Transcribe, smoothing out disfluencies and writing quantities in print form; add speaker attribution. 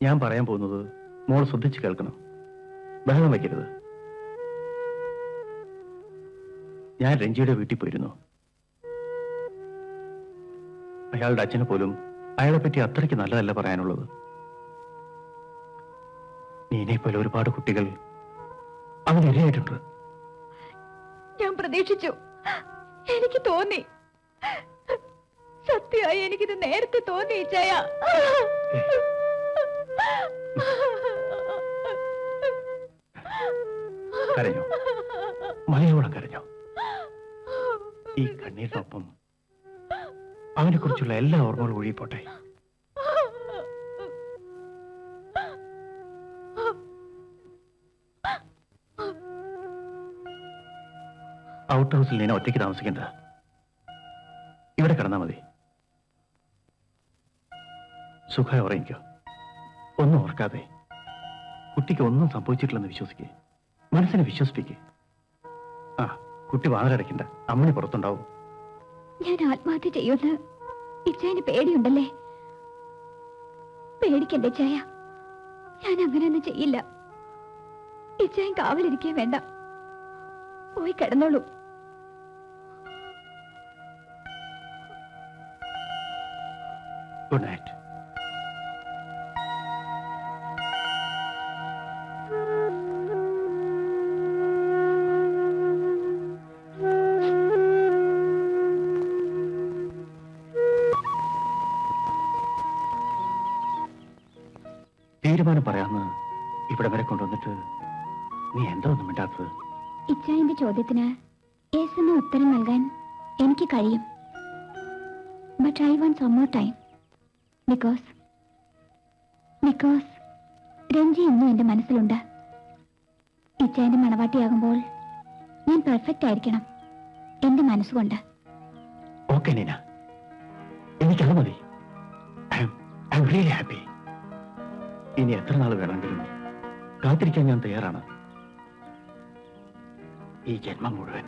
Speaker 1: ഞാൻ പറയാൻ പോകുന്നത് മോൾ ശ്രദ്ധിച്ച് കേൾക്കണം. ബഹളം വയ്ക്കരുത്. ഞാൻ രഞ്ജിയുടെ വീട്ടിൽ പോയിരുന്നു. അയാളുടെ അച്ഛനെ പോലും അയാളെ പറ്റി അത്രയ്ക്ക് നല്ലതല്ല പറയാനുള്ളത്. നീനെ പോലെ ഒരുപാട് കുട്ടികൾ അവനിരയായിട്ടുണ്ട്.
Speaker 2: ഞാൻ പ്രതീക്ഷിച്ചു. എനിക്ക് തോന്നി. സത്യമായി എനിക്കിത് നേരത്തെ തോന്നി ഇച്ചായ.
Speaker 1: കരഞ്ഞോ? മലയോളം കരഞ്ഞോ? ഈ കണ്ണീരിനൊപ്പം അവനെ കുറിച്ചുള്ള എല്ലാ ഓർമ്മകളും ഒഴിപ്പോട്ടെ. ഔട്ട് ഹൗസിൽ നീന ഒറ്റയ്ക്ക് താമസിക്കണ്ട. ഇവിടെ കിടന്നാ മതി. സുഖമായി ഉറങ്ങിക്കോ. ഒന്നും ഓർക്കാതെ. കുട്ടിക്ക് ഒന്നും സംഭവിച്ചിട്ടില്ലെന്ന് വിശ്വസിക്കേ. മനസ്സിനെ വിശ്വസിപ്പിക്കേ. ആ, കുട്ടി വാതിലടയ്ക്കണ്ട. അമ്മണി പുറത്തുണ്ടാവും.
Speaker 2: ഞാൻ ആത്മഹത്യ ചെയ്യുമെന്ന് ഇച്ചായന് പേടിയുണ്ടല്ലേ? പേടിക്കണ്ടേ ഇച്ചായ. ഞാൻ അങ്ങനെയൊന്നും ചെയ്യില്ല. ഇച്ചായൻ കാവലിരിക്കേ വേണ്ട. പോയി കിടന്നോളൂ.
Speaker 1: Good night. തീരുമാനം പറയാന്ന് ഇവിടെ വരെ കൊണ്ടുവന്നിട്ട് നീ എന്താ ഒന്നും മിണ്ടാത്തത്?
Speaker 2: ഇച്ചായന്റെ ചോദ്യത്തിന് യെസ് എന്ന ഉത്തരം നൽകാൻ എനിക്ക് കഴിയും. But I want some more time. Because Ranji എന്നും എന്റെ മനസ്സിലുണ്ട്. ഇച്ചായന്റെ മണവാട്ടിയാകുമ്പോൾ ഞാൻ പെർഫെക്റ്റ് ആയിരിക്കണം എന്റെ മനസ്സുകൊണ്ട്.
Speaker 1: ഓക്കെ നീന, എനിക്കത് മതി. I am really happy. ഇനി എത്ര നാൾ വേണമെങ്കിലും കാത്തിരിക്കാൻ ഞാൻ തയ്യാറാണ്. ഈ ജന്മം മുഴുവൻ.